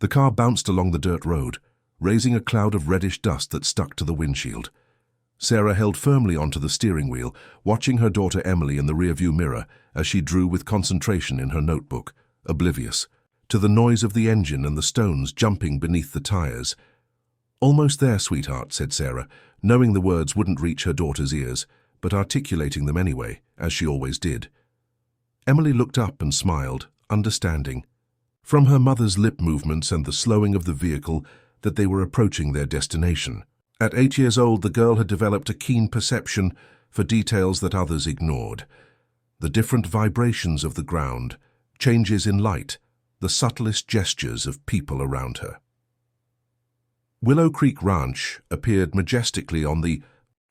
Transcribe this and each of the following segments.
The car bounced along the dirt road, raising a cloud of reddish dust that stuck to the windshield. Sarah held firmly onto the steering wheel, watching her daughter Emily in the rearview mirror as she drew with concentration in her notebook, oblivious to the noise of the engine and the stones jumping beneath the tires. "Almost there, sweetheart," said Sarah, knowing the words wouldn't reach her daughter's ears, but articulating them anyway, as she always did. Emily looked up and smiled, understanding, from her mother's lip movements and the slowing of the vehicle, that they were approaching their destination. At 8 years old, the girl had developed a keen perception for details that others ignored. The different vibrations of the ground, changes in light, the subtlest gestures of people around her. Willow Creek Ranch appeared majestically on the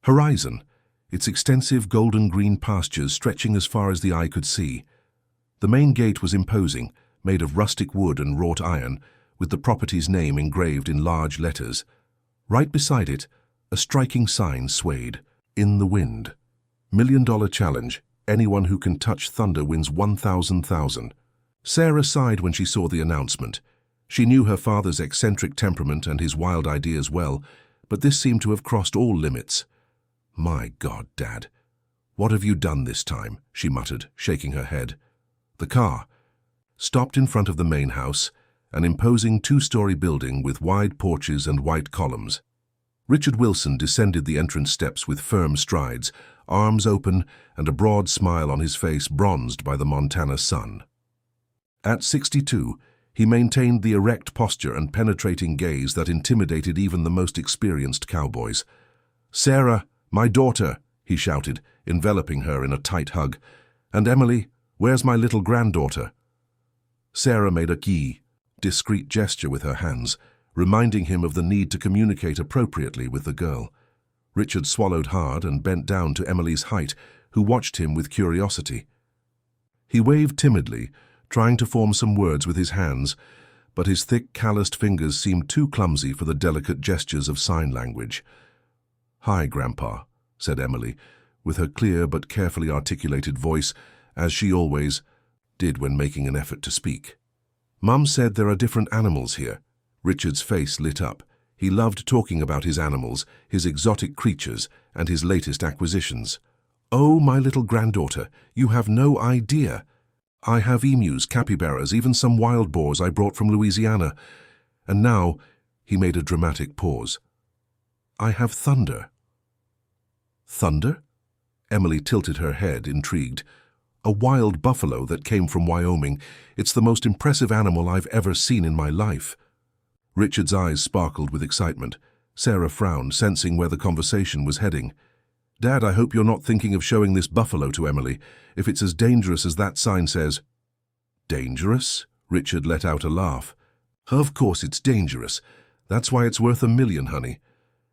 horizon, its extensive golden-green pastures stretching as far as the eye could see. The main gate was imposing, made of rustic wood and wrought iron, with the property's name engraved in large letters. Right beside it, a striking sign swayed, "In the Wind. $1,000,000 challenge. Anyone who can touch thunder wins 1,000,000. Sarah sighed when she saw the announcement. She knew her father's eccentric temperament and his wild ideas well, but this seemed to have crossed all limits. "My God, Dad, what have you done this time?" she muttered, shaking her head. The car stopped in front of the main house, an imposing two-story building with wide porches and white columns. Richard Wilson descended the entrance steps with firm strides, arms open and a broad smile on his face bronzed by the Montana sun. At 62, he maintained the erect posture and penetrating gaze that intimidated even the most experienced cowboys. "Sarah, my daughter," he shouted, enveloping her in a tight hug. "And Emily, where's my little granddaughter?" Sarah made a discreet gesture with her hands, reminding him of the need to communicate appropriately with the girl. Richard swallowed hard and bent down to Emily's height, who watched him with curiosity. He waved timidly, trying to form some words with his hands, but his thick, calloused fingers seemed too clumsy for the delicate gestures of sign language. "Hi, Grandpa," said Emily, with her clear but carefully articulated voice, as she always did when making an effort to speak. "Mum said there are different animals here." Richard's face lit up. He loved talking about his animals, his exotic creatures, and his latest acquisitions. "Oh, my little granddaughter, you have no idea. I have emus, capybaras, even some wild boars I brought from Louisiana. And now," he made a dramatic pause, "I have thunder." "Thunder?" Emily tilted her head, intrigued. "A wild buffalo that came from Wyoming. It's the most impressive animal I've ever seen in my life." Richard's eyes sparkled with excitement. Sarah frowned, sensing where the conversation was heading. "Dad, I hope you're not thinking of showing this buffalo to Emily, if it's as dangerous as that sign says." "Dangerous?" Richard let out a laugh. "Of course it's dangerous. That's why it's worth $1,000,000, honey.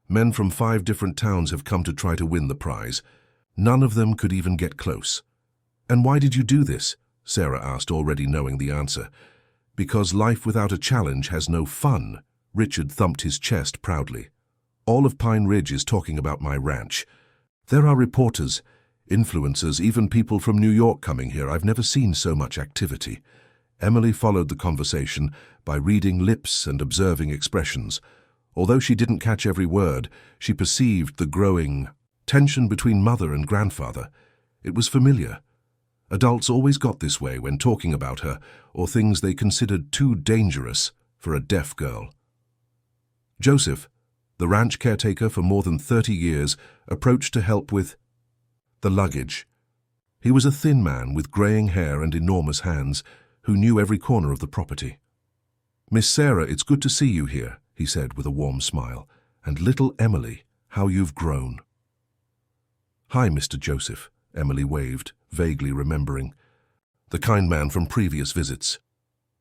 Men from 5 different towns have come to try to win the prize. None of them could even get close." "And why did you do this?" Sarah asked, already knowing the answer. "Because life without a challenge has no fun." Richard thumped his chest proudly. "All of Pine Ridge is talking about my ranch. There are reporters, influencers, even people from New York coming here. I've never seen so much activity." Emily followed the conversation by reading lips and observing expressions. Although she didn't catch every word, she perceived the growing tension between mother and grandfather. It was familiar. Adults always got this way when talking about her or things they considered too dangerous for a deaf girl. Joseph, the ranch caretaker for more than 30 years, approached to help with the luggage. He was a thin man with graying hair and enormous hands who knew every corner of the property. "Miss Sarah, it's good to see you here," he said with a warm smile. "And little Emily, how you've grown." "Hi, Mr. Joseph," Emily waved, vaguely remembering the kind man from previous visits.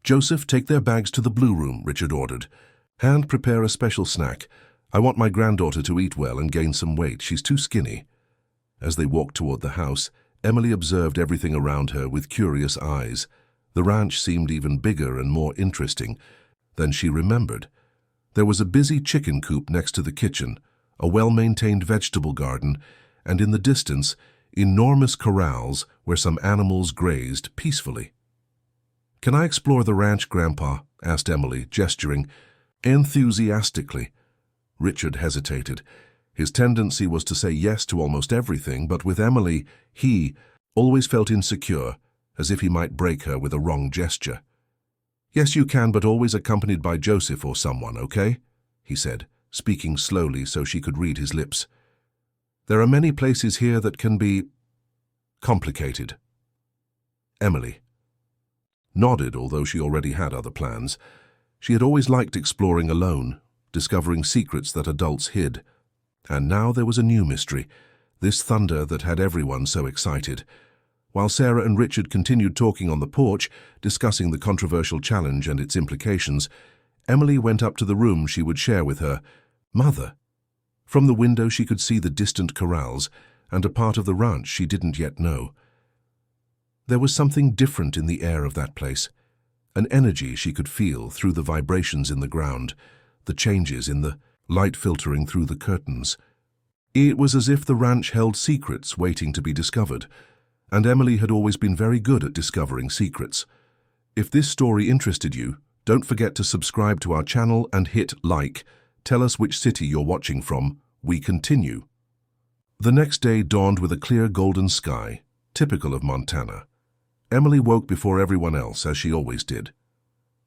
"Joseph, take their bags to the blue room," Richard ordered. "And prepare a special snack. I want my granddaughter to eat well and gain some weight. She's too skinny." As they walked toward the house, Emily observed everything around her with curious eyes. The ranch seemed even bigger and more interesting than she remembered. There was a busy chicken coop next to the kitchen, a well-maintained vegetable garden, and in the distance, enormous corrals where some animals grazed peacefully. "Can I explore the ranch, Grandpa?" asked Emily, gesturing enthusiastically. Richard hesitated. His tendency was to say yes to almost everything, but with Emily, he always felt insecure, as if he might break her with a wrong gesture. "Yes, you can, but always accompanied by Joseph or someone, okay?" he said, speaking slowly so she could read his lips. "There are many places here that can be complicated." Emily nodded, although she already had other plans. She had always liked exploring alone, discovering secrets that adults hid. And now there was a new mystery, this thunder that had everyone so excited. While Sarah and Richard continued talking on the porch, discussing the controversial challenge and its implications, Emily went up to the room she would share with her mother. From the window she could see the distant corrals and a part of the ranch she didn't yet know. There was something different in the air of that place, an energy she could feel through the vibrations in the ground, the changes in the light filtering through the curtains. It was as if the ranch held secrets waiting to be discovered, and Emily had always been very good at discovering secrets. If this story interested you, don't forget to subscribe to our channel and hit like. Tell us which city you're watching from. We continue. The next day dawned with a clear golden sky, typical of Montana. Emily woke before everyone else, as she always did.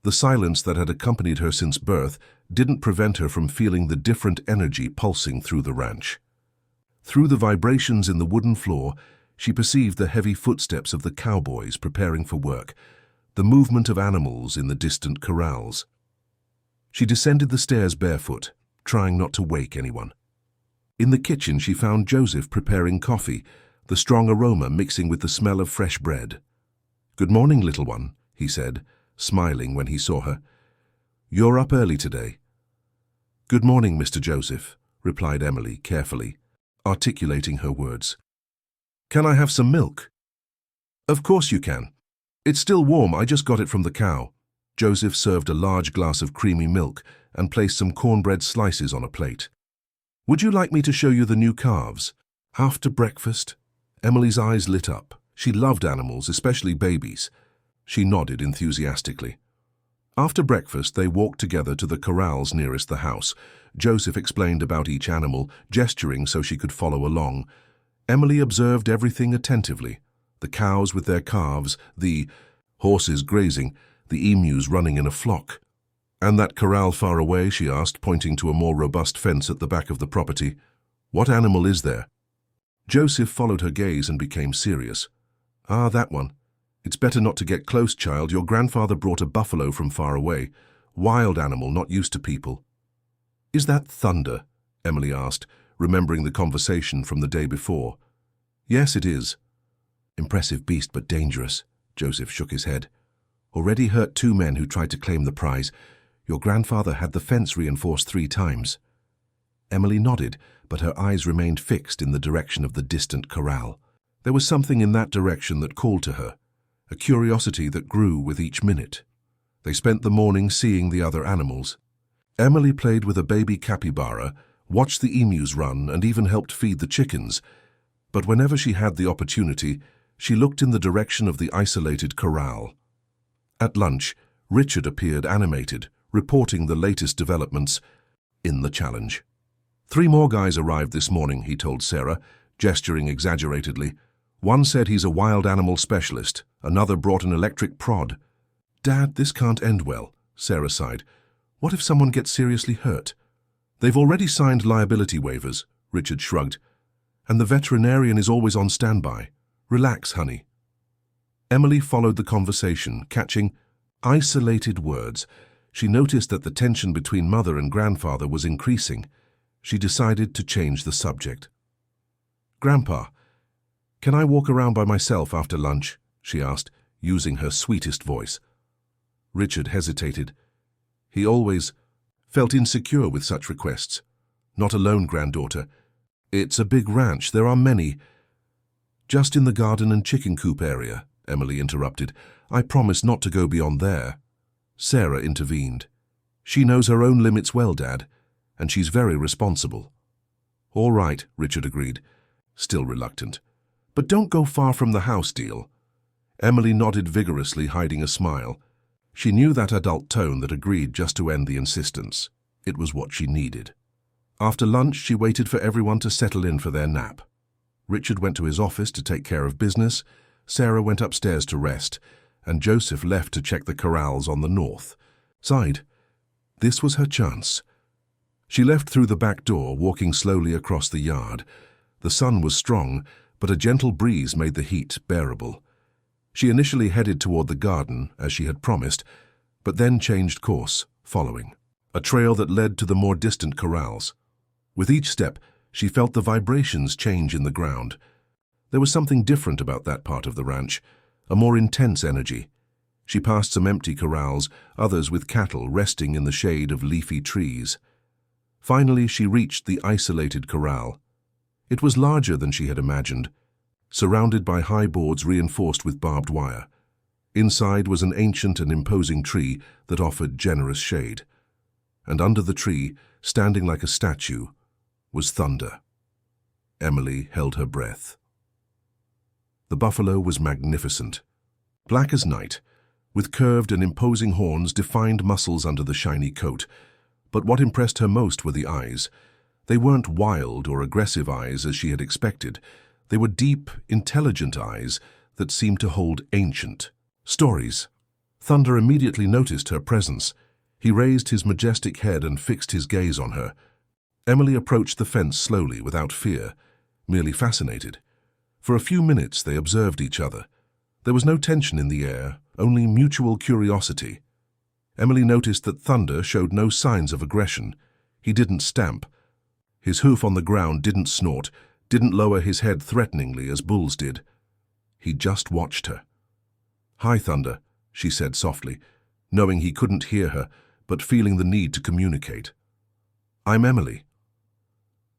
The silence that had accompanied her since birth didn't prevent her from feeling the different energy pulsing through the ranch. Through the vibrations in the wooden floor, she perceived the heavy footsteps of the cowboys preparing for work, the movement of animals in the distant corrals. She descended the stairs barefoot, trying not to wake anyone. In the kitchen she found Joseph preparing coffee, the strong aroma mixing with the smell of fresh bread. "Good morning, little one," he said, smiling when he saw her. "You're up early today." "Good morning, Mr. Joseph," replied Emily carefully, articulating her words. "Can I have some milk?" "Of course you can. It's still warm, I just got it from the cow." Joseph served a large glass of creamy milk and placed some cornbread slices on a plate. "Would you like me to show you the new calves?" After breakfast, Emily's eyes lit up. She loved animals, especially babies. She nodded enthusiastically. After breakfast, they walked together to the corrals nearest the house. Joseph explained about each animal, gesturing so she could follow along. Emily observed everything attentively. The cows with their calves, the horses grazing, the emus running in a flock. "And that corral far away?" she asked, pointing to a more robust fence at the back of the property. "What animal is there?" Joseph followed her gaze and became serious. "Ah, that one. It's better not to get close, child. Your grandfather brought a buffalo from far away. Wild animal, not used to people." "Is that Thunder?" Emily asked, remembering the conversation from the day before. "Yes, it is." "Impressive beast, but dangerous." Joseph shook his head. "Already hurt 2 men who tried to claim the prize. Your grandfather had the fence reinforced 3 times. Emily nodded, but her eyes remained fixed in the direction of the distant corral. There was something in that direction that called to her, a curiosity that grew with each minute. They spent the morning seeing the other animals. Emily played with a baby capybara, watched the emus run, and even helped feed the chickens. But whenever she had the opportunity, she looked in the direction of the isolated corral. At lunch, Richard appeared animated, reporting the latest developments in the challenge. 3 more guys arrived this morning, he told Sarah, gesturing exaggeratedly. One said he's a wild animal specialist, another brought an electric prod. "Dad, this can't end well," Sarah sighed. "What if someone gets seriously hurt?" "They've already signed liability waivers," Richard shrugged. "And the veterinarian is always on standby. Relax, honey." Emily followed the conversation, catching isolated words. She noticed that the tension between mother and grandfather was increasing. She decided to change the subject. "Grandpa, can I walk around by myself after lunch?" she asked, using her sweetest voice. Richard hesitated. He always felt insecure with such requests. "Not alone, granddaughter. It's a big ranch. There are many." "Just in the garden and chicken coop area," Emily interrupted. "I promise not to go beyond there." Sarah intervened. "She knows her own limits well, Dad, and she's very responsible." "All right," Richard agreed, still reluctant. "But don't go far from the house, deal." Emily nodded vigorously, hiding a smile. She knew that adult tone that agreed just to end the insistence. It was what she needed. After lunch, she waited for everyone to settle in for their nap. Richard went to his office to take care of business, Sarah went upstairs to rest, and Joseph left to check the corrals on the north side. This was her chance. She left through the back door, walking slowly across the yard. The sun was strong, but a gentle breeze made the heat bearable. She initially headed toward the garden, as she had promised, but then changed course, following a trail that led to the more distant corrals. With each step, she felt the vibrations change in the ground. There was something different about that part of the ranch, a more intense energy. She passed some empty corrals, others with cattle resting in the shade of leafy trees. Finally, she reached the isolated corral. It was larger than she had imagined, surrounded by high boards reinforced with barbed wire. Inside was an ancient and imposing tree that offered generous shade. And under the tree, standing like a statue, was Thunder. Emily held her breath. The buffalo was magnificent. Black as night, with curved and imposing horns, defined muscles under the shiny coat. But what impressed her most were the eyes. They weren't wild or aggressive eyes as she had expected. They were deep, intelligent eyes that seemed to hold ancient stories. Thunder immediately noticed her presence. He raised his majestic head and fixed his gaze on her. Emily approached the fence slowly, without fear, merely fascinated. For a few minutes they observed each other. There was no tension in the air, only mutual curiosity. Emily noticed that Thunder showed no signs of aggression. He didn't stamp. His hoof on the ground didn't snort, didn't lower his head threateningly as bulls did. He just watched her. "Hi, Thunder," she said softly, knowing he couldn't hear her, but feeling the need to communicate. "I'm Emily."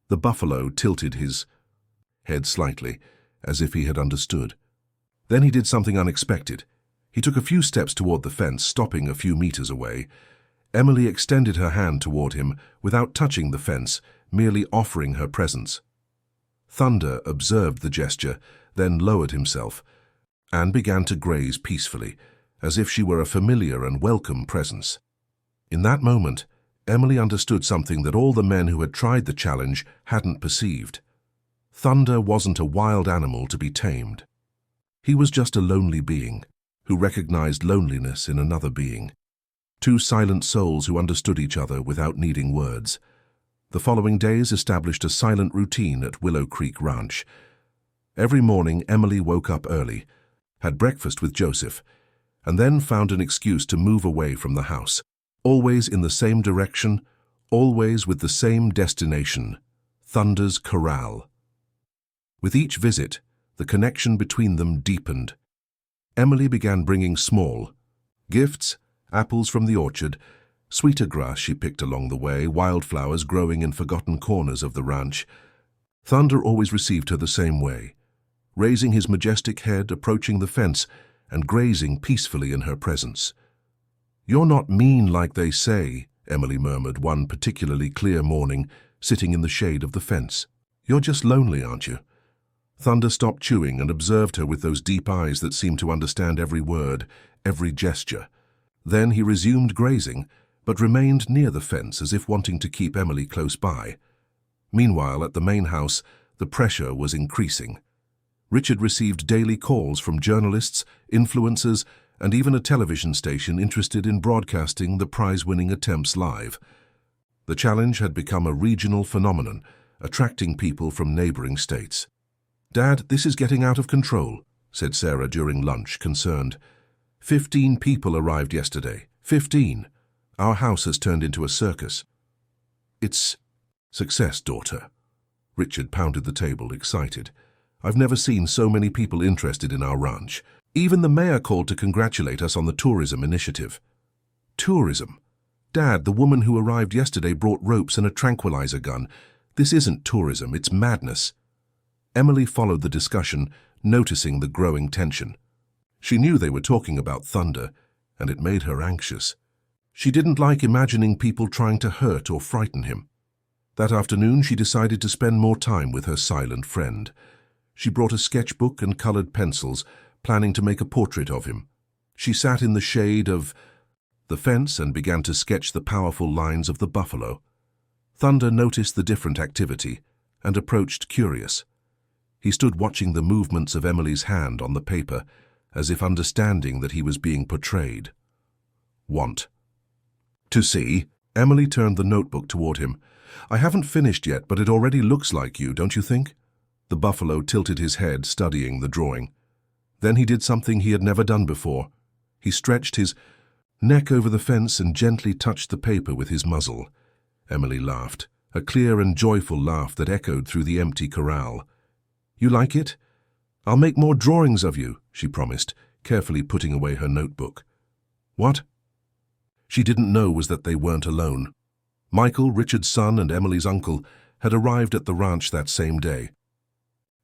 The buffalo tilted his head slightly, as if he had understood. Then he did something unexpected. He took a few steps toward the fence, stopping a few meters away. Emily extended her hand toward him without touching the fence, merely offering her presence. Thunder observed the gesture, then lowered himself, and began to graze peacefully, as if she were a familiar and welcome presence. In that moment, Emily understood something that all the men who had tried the challenge hadn't perceived. Thunder wasn't a wild animal to be tamed. He was just a lonely being, who recognized loneliness in another being. Two silent souls who understood each other without needing words. The following days established a silent routine at Willow Creek Ranch. Every morning, Emily woke up early, had breakfast with Joseph, and then found an excuse to move away from the house, always in the same direction, always with the same destination, Thunder's Corral. With each visit, the connection between them deepened. Emily began bringing small gifts, apples from the orchard, sweeter grass she picked along the way, wildflowers growing in forgotten corners of the ranch. Thunder always received her the same way, raising his majestic head, approaching the fence, and grazing peacefully in her presence. "You're not mean like they say," Emily murmured one particularly clear morning, sitting in the shade of the fence. "You're just lonely, aren't you?" Thunder stopped chewing and observed her with those deep eyes that seemed to understand every word, every gesture. Then he resumed grazing, but remained near the fence as if wanting to keep Emily close by. Meanwhile, at the main house, the pressure was increasing. Richard received daily calls from journalists, influencers, and even a television station interested in broadcasting the prize-winning attempts live. The challenge had become a regional phenomenon, attracting people from neighboring states. "Dad, this is getting out of control," said Sarah during lunch, concerned. 15 people arrived yesterday. 15. Our house has turned into a circus." "It's success, daughter." Richard pounded the table, excited. "I've never seen so many people interested in our ranch. Even the mayor called to congratulate us on the tourism initiative." "Tourism? Dad, the woman who arrived yesterday brought ropes and a tranquilizer gun. This isn't tourism, it's madness." Emily followed the discussion, noticing the growing tension. She knew they were talking about Thunder, and it made her anxious. She didn't like imagining people trying to hurt or frighten him. That afternoon, she decided to spend more time with her silent friend. She brought a sketchbook and colored pencils, planning to make a portrait of him. She sat in the shade of the fence and began to sketch the powerful lines of the buffalo. Thunder noticed the different activity and approached curious. He stood watching the movements of Emily's hand on the paper, as if understanding that he was being portrayed. Want to see? Emily turned the notebook toward him. I haven't finished yet, but it already looks like you, don't you think? The buffalo tilted his head, studying the drawing. Then he did something he had never done before. He stretched his neck over the fence and gently touched the paper with his muzzle. Emily laughed, a clear and joyful laugh that echoed through the empty corral. You like it? I'll make more drawings of you, she promised, carefully putting away her notebook. What she didn't know was that they weren't alone. Michael, Richard's son and Emily's uncle, had arrived at the ranch that same day.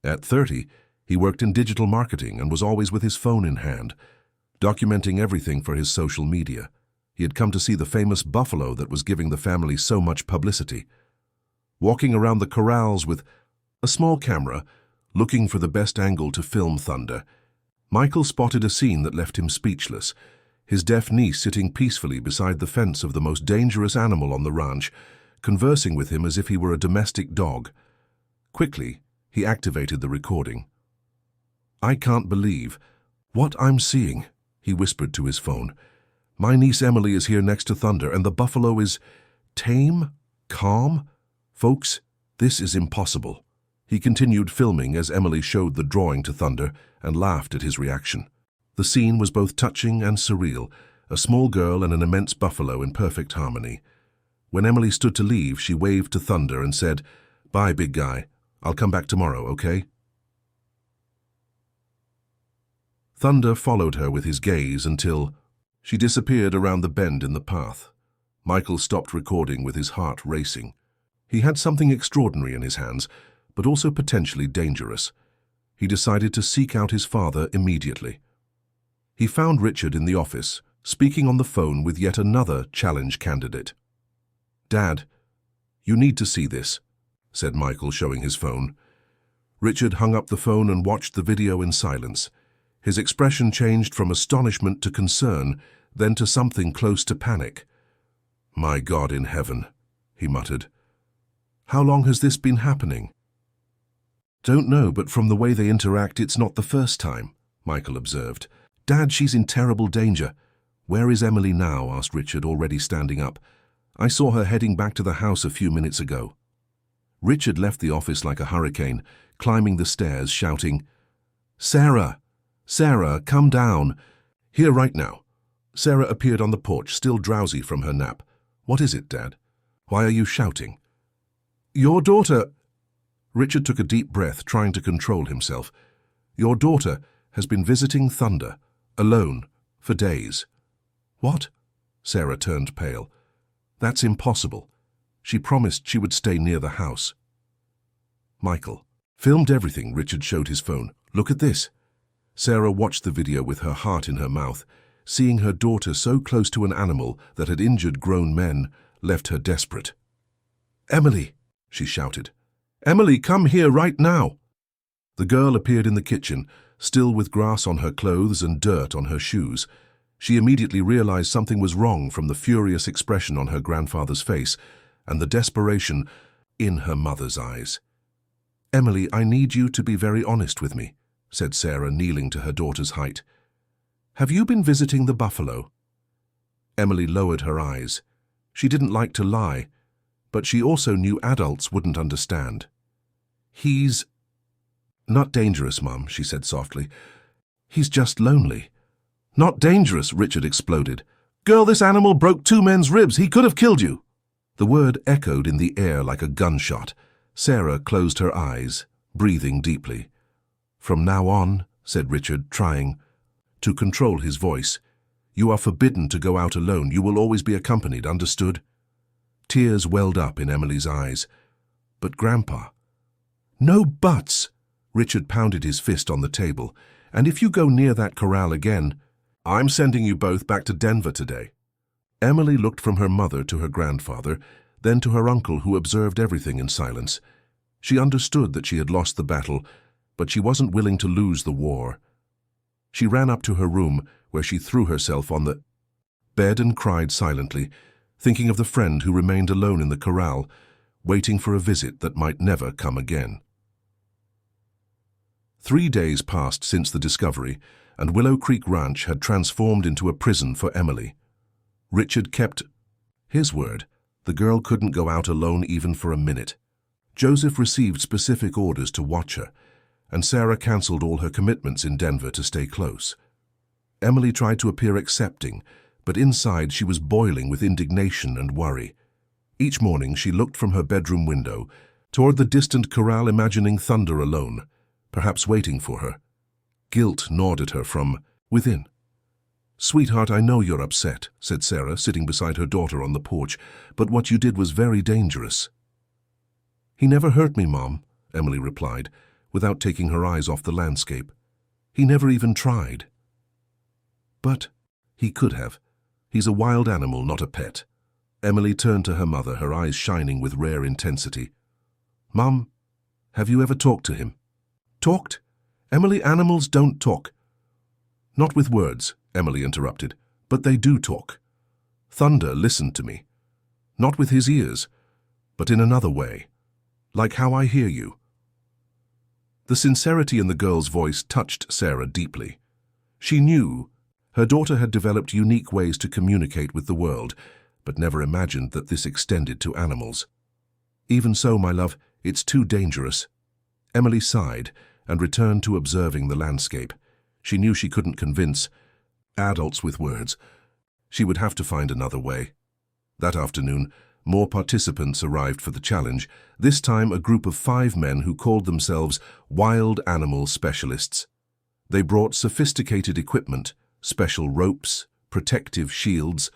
At 30, he worked in digital marketing and was always with his phone in hand, documenting everything for his social media. He had come to see the famous buffalo that was giving the family so much publicity. Walking around the corrals with a small camera, looking for the best angle to film Thunder, Michael spotted a scene that left him speechless. His deaf niece sitting peacefully beside the fence of the most dangerous animal on the ranch, conversing with him as if he were a domestic dog. Quickly, he activated the recording. I can't believe what I'm seeing, he whispered to his phone. My niece Emily is here next to Thunder, and the buffalo is tame, calm. Folks, this is impossible. He continued filming as Emily showed the drawing to Thunder and laughed at his reaction. The scene was both touching and surreal, a small girl and an immense buffalo in perfect harmony. When Emily stood to leave, she waved to Thunder and said, Bye, big guy. I'll come back tomorrow, okay? Thunder followed her with his gaze until she disappeared around the bend in the path. Michael stopped recording with his heart racing. He had something extraordinary in his hands, but also potentially dangerous. He decided to seek out his father immediately. He found Richard in the office, speaking on the phone with yet another challenge candidate. Dad, you need to see this, said Michael, showing his phone. Richard hung up the phone and watched the video in silence. His expression changed from astonishment to concern, then to something close to panic. My God in heaven, he muttered. How long has this been happening? Don't know, but from the way they interact, it's not the first time, Michael observed. Dad, she's in terrible danger. Where is Emily now? Asked Richard, already standing up. I saw her heading back to the house a few minutes ago. Richard left the office like a hurricane, climbing the stairs, shouting, Sarah! Sarah, come down! Here right now. Sarah appeared on the porch, still drowsy from her nap. What is it, Dad? Why are you shouting? Your daughter... Richard took a deep breath, trying to control himself. Your daughter has been visiting Thunder, alone, for days. What? Sarah turned pale. That's impossible. She promised she would stay near the house. Michael filmed everything. Richard showed his phone. Look at this. Sarah watched the video with her heart in her mouth. Seeing her daughter so close to an animal that had injured grown men left her desperate. Emily, she shouted. Emily, come here right now. The girl appeared in the kitchen, still with grass on her clothes and dirt on her shoes. She immediately realized something was wrong from the furious expression on her grandfather's face and the desperation in her mother's eyes. Emily, I need you to be very honest with me, said Sarah, kneeling to her daughter's height. Have you been visiting the buffalo? Emily lowered her eyes. She didn't like to lie, but she also knew adults wouldn't understand. He's not dangerous, Mum, she said softly. He's just lonely. Not dangerous, Richard exploded. Girl, this animal broke 2 men's ribs. He could have killed you. The word echoed in the air like a gunshot. Sarah closed her eyes, breathing deeply. From now on, said Richard, trying to control his voice, you are forbidden to go out alone. You will always be accompanied, understood? Tears welled up in Emily's eyes. But Grandpa... No buts! Richard pounded his fist on the table. And if you go near that corral again, I'm sending you both back to Denver today. Emily looked from her mother to her grandfather, then to her uncle, who observed everything in silence. She understood that she had lost the battle, but she wasn't willing to lose the war. She ran up to her room, where she threw herself on the bed and cried silently, thinking of the friend who remained alone in the corral, waiting for a visit that might never come again. 3 days passed since the discovery, and Willow Creek Ranch had transformed into a prison for Emily. Richard kept his word. The girl couldn't go out alone even for a minute. Joseph received specific orders to watch her, and Sarah cancelled all her commitments in Denver to stay close. Emily tried to appear accepting, but inside she was boiling with indignation and worry. Each morning she looked from her bedroom window toward the distant corral, imagining Thunder alone, perhaps waiting for her. Guilt gnawed at her from within. "Sweetheart, I know you're upset," said Sarah, sitting beside her daughter on the porch, "but what you did was very dangerous." "He never hurt me, Mom," Emily replied, without taking her eyes off the landscape. "He never even tried." "But he could have. He's a wild animal, not a pet." Emily turned to her mother, her eyes shining with rare intensity. "Mom, have you ever talked to him?" "Talked? Emily, animals don't talk." "Not with words," Emily interrupted, "but they do talk. Thunder listened to me. Not with his ears, but in another way. Like how I hear you." The sincerity in the girl's voice touched Sarah deeply. She knew her daughter had developed unique ways to communicate with the world, but never imagined that this extended to animals. "Even so, my love, it's too dangerous." Emily sighed and returned to observing the landscape. She knew she couldn't convince adults with words. She would have to find another way. That afternoon, more participants arrived for the challenge, this time a group of 5 men who called themselves wild animal specialists. They brought sophisticated equipment, special ropes, protective shields,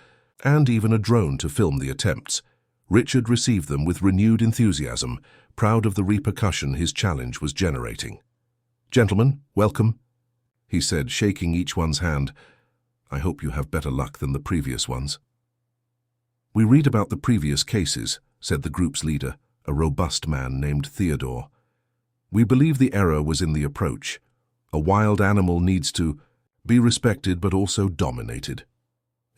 and even a drone to film the attempts. Richard received them with renewed enthusiasm, proud of the repercussion his challenge was generating. "Gentlemen, welcome," he said, shaking each one's hand. "I hope you have better luck than the previous ones." "We read about the previous cases," said the group's leader, a robust man named Theodore. "We believe the error was in the approach. A wild animal needs to be respected but also dominated."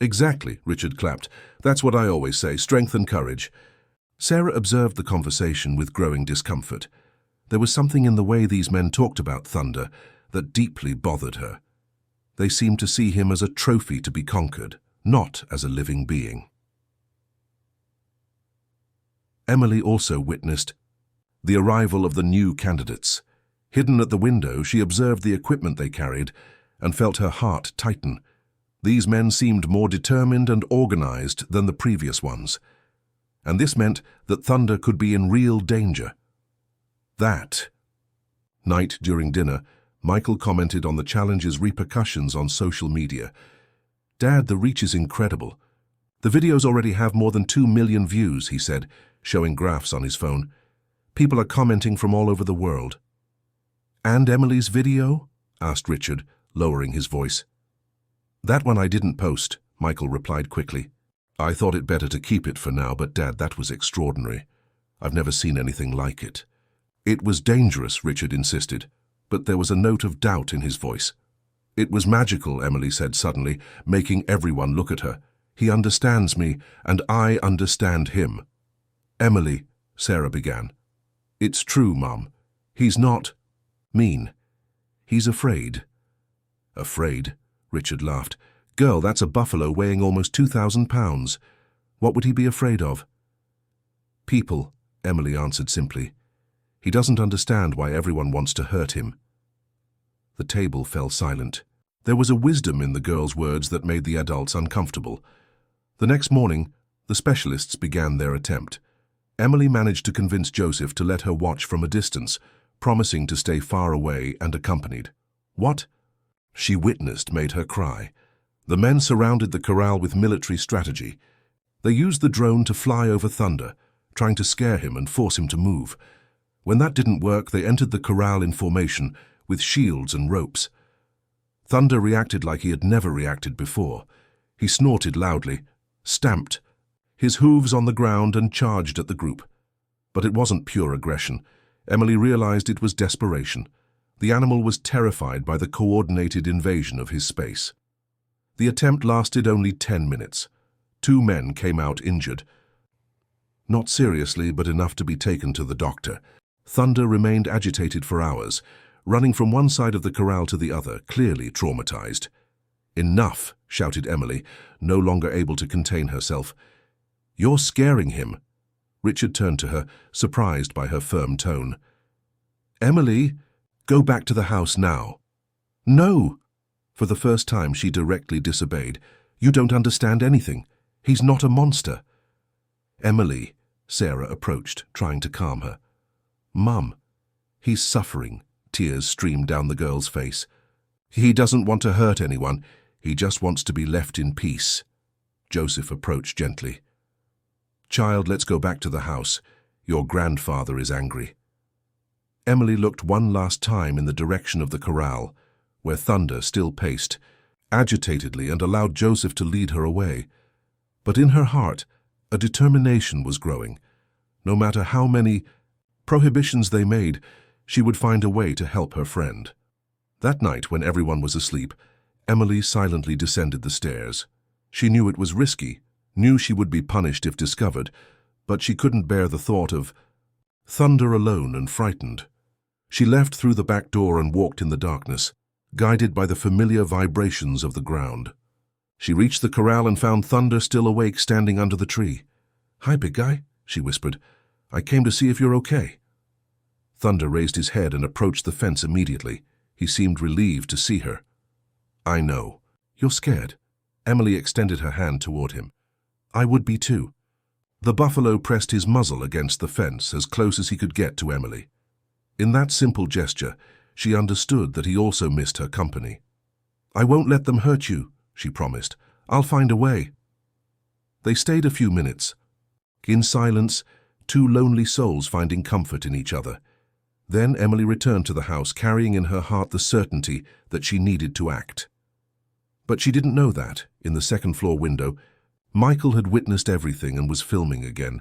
"Exactly," Richard clapped. "That's what I always say, strength and courage." Sarah observed the conversation with growing discomfort. There was something in the way these men talked about Thunder that deeply bothered her. They seemed to see him as a trophy to be conquered, not as a living being. Emily also witnessed the arrival of the new candidates. Hidden at the window, she observed the equipment they carried and felt her heart tighten. These men seemed more determined and organized than the previous ones, and this meant that Thunder could be in real danger. That night during dinner, Michael commented on the challenge's repercussions on social media. "Dad, the reach is incredible. The videos already have more than 2 million views," he said, showing graphs on his phone. "People are commenting from all over the world." "And Emily's video?" asked Richard, lowering his voice. "That one I didn't post," Michael replied quickly. "I thought it better to keep it for now, but Dad, that was extraordinary. I've never seen anything like it." "It was dangerous," Richard insisted, but there was a note of doubt in his voice. "It was magical," Emily said suddenly, making everyone look at her. "He understands me, and I understand him." "Emily," Sarah began. "It's true, Mom. He's not mean. He's afraid." "Afraid?" Richard laughed. "Girl, that's a buffalo weighing almost 2,000 pounds. What would he be afraid of?" "People," Emily answered simply. "He doesn't understand why everyone wants to hurt him." The table fell silent. There was a wisdom in the girl's words that made the adults uncomfortable. The next morning, the specialists began their attempt. Emily managed to convince Joseph to let her watch from a distance, promising to stay far away and accompanied. What she witnessed made her cry. The men surrounded the corral with military strategy. They used the drone to fly over Thunder, trying to scare him and force him to move. When that didn't work, they entered the corral in formation, with shields and ropes. Thunder reacted like he had never reacted before. He snorted loudly, stamped his hooves on the ground, and charged at the group. But it wasn't pure aggression. Emily realized it was desperation. The animal was terrified by the coordinated invasion of his space. The attempt lasted only 10 minutes. 2 men came out injured. Not seriously, but enough to be taken to the doctor. Thunder remained agitated for hours, running from one side of the corral to the other, clearly traumatized. "Enough," shouted Emily, no longer able to contain herself. "You're scaring him." Richard turned to her, surprised by her firm tone. "Emily, go back to the house now." "No!" For the first time she directly disobeyed. "You don't understand anything. He's not a monster." "Emily," Sarah approached, trying to calm her. "Mum, he's suffering." Tears streamed down the girl's face. "He doesn't want to hurt anyone. He just wants to be left in peace." Joseph approached gently. "Child, let's go back to the house. Your grandfather is angry." Emily looked one last time in the direction of the corral, where Thunder still paced, agitatedly, and allowed Joseph to lead her away. But in her heart, a determination was growing. No matter how many prohibitions they made, she would find a way to help her friend. That night, when everyone was asleep, Emily silently descended the stairs. She knew it was risky, knew she would be punished if discovered, but she couldn't bear the thought of Thunder alone and frightened. She left through the back door and walked in the darkness, guided by the familiar vibrations of the ground. She reached the corral and found Thunder still awake, standing under the tree. "Hi, big guy," she whispered. "I came to see if you're okay." Thunder raised his head and approached the fence immediately. He seemed relieved to see her. "I know. You're scared." Emily extended her hand toward him. "I would be too." The buffalo pressed his muzzle against the fence as close as he could get to Emily. In that simple gesture, she understood that he also missed her company. "I won't let them hurt you," she promised. "I'll find a way." They stayed a few minutes. In silence, 2 lonely souls finding comfort in each other. Then Emily returned to the house, carrying in her heart the certainty that she needed to act. But she didn't know that, in the second-floor window, Michael had witnessed everything and was filming again.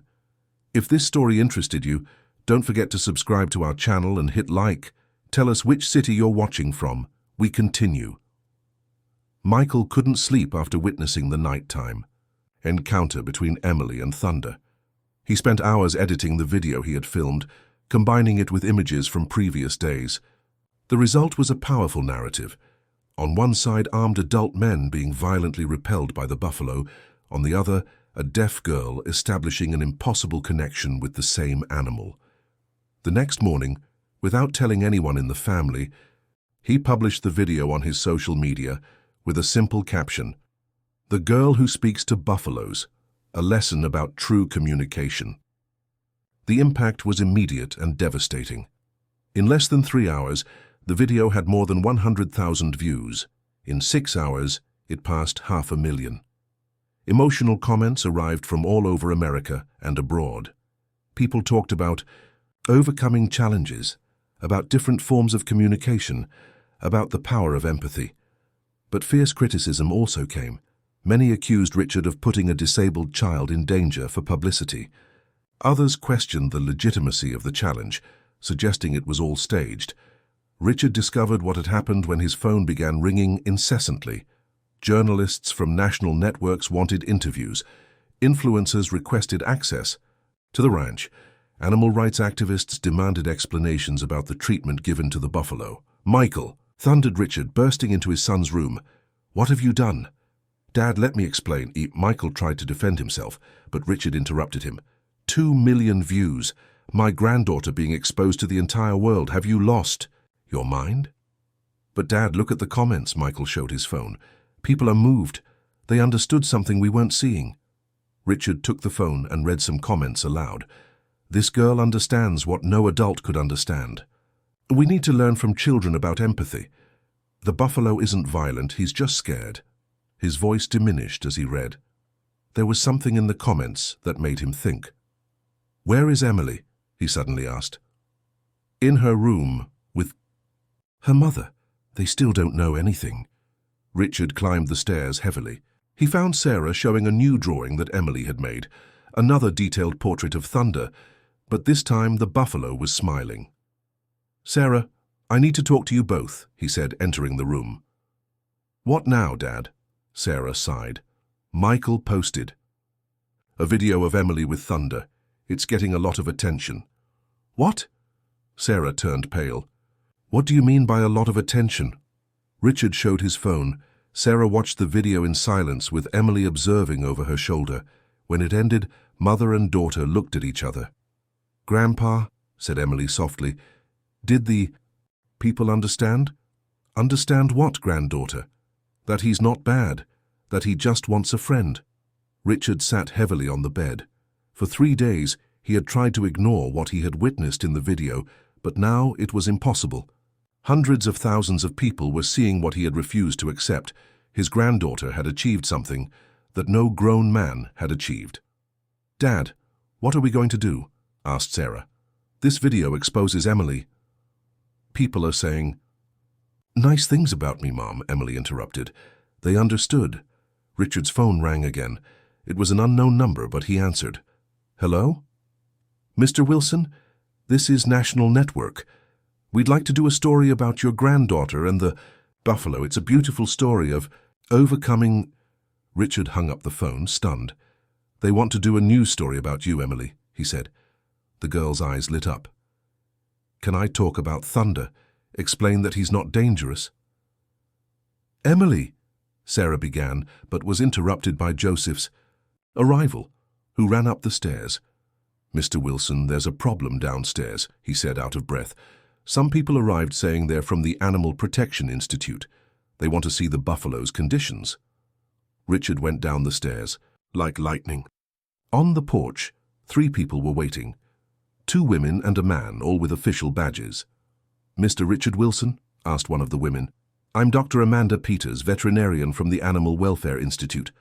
If this story interested you, don't forget to subscribe to our channel and hit like. Tell us which city you're watching from. We continue. Michael couldn't sleep after witnessing the nighttime encounter between Emily and Thunder. He spent hours editing the video he had filmed, combining it with images from previous days. The result was a powerful narrative. On one side, armed adult men being violently repelled by the buffalo. On the other, a deaf girl establishing an impossible connection with the same animal. The next morning, without telling anyone in the family, he published the video on his social media with a simple caption: "The girl who speaks to buffaloes, a lesson about true communication." The impact was immediate and devastating. In less than 3 hours, the video had more than 100,000 views. In 6 hours, it passed 500,000. Emotional comments arrived from all over America and abroad. People talked about overcoming challenges, about different forms of communication, about the power of empathy. But fierce criticism also came. Many accused Richard of putting a disabled child in danger for publicity. Others questioned the legitimacy of the challenge, suggesting it was all staged. Richard discovered what had happened when his phone began ringing incessantly. Journalists from national networks wanted interviews. Influencers requested access to the ranch. Animal rights activists demanded explanations about the treatment given to the buffalo. "Michael," thundered Richard, bursting into his son's room. "What have you done?" "Dad, let me explain." Michael tried to defend himself, but Richard interrupted him. 2 million views. My granddaughter being exposed to the entire world. Have you lost your mind? "But Dad, look at the comments." Michael showed his phone. "People are moved. They understood something we weren't seeing." Richard took the phone and read some comments aloud. "This girl understands what no adult could understand. We need to learn from children about empathy. The buffalo isn't violent, he's just scared." His voice diminished as he read. There was something in the comments that made him think. "Where is Emily?" he suddenly asked. "In her room with her mother. They still don't know anything." Richard climbed the stairs heavily. He found Sarah showing a new drawing that Emily had made, another detailed portrait of Thunder, but this time the buffalo was smiling. "Sarah, "I need to talk to you both," he said, entering the room. "What now, Dad?" Sarah sighed. "Michael posted a video of Emily with Thunder. It's getting a lot of attention." "What?" Sarah turned pale. "What do you mean by a lot of attention?" Richard showed his phone. Sarah watched the video in silence, with Emily observing over her shoulder. When it ended, mother and daughter looked at each other. "Grandpa," said Emily softly, "did the people understand?" "Understand what, granddaughter?" "That he's not bad, that he just wants a friend." Richard sat heavily on the bed. For 3 days, he had tried to ignore what he had witnessed in the video, but now it was impossible. Hundreds of thousands of people were seeing what he had refused to accept. His granddaughter had achieved something that no grown man had achieved. "Dad, what are we going to do?" asked Sarah. "This video exposes Emily." "People are saying nice things about me, Mom," Emily interrupted. They understood. Richard's phone rang again. It was an unknown number, but he answered. "Hello? Mr. Wilson, this is National Network. We'd like to do a story about your granddaughter and the buffalo. It's a beautiful story of overcoming—" Richard hung up the phone, stunned. "They want to do a news story about you, Emily," he said. The girl's eyes lit up. "Can I talk about Thunder? Explain that he's not dangerous?" "Emily," Sarah began, but was interrupted by Joseph's arrival, who ran up the stairs. "Mr. Wilson, there's a problem downstairs," he said, out of breath. "Some people arrived saying they're from the Animal Protection Institute. They want to see the buffalo's conditions." Richard went down the stairs, like lightning. On the porch, 3 people were waiting. 2 women and a man, all with official badges. "Mr. Richard Wilson?" asked one of the women. "I'm Dr. Amanda Peters, veterinarian from the Animal Welfare Institute.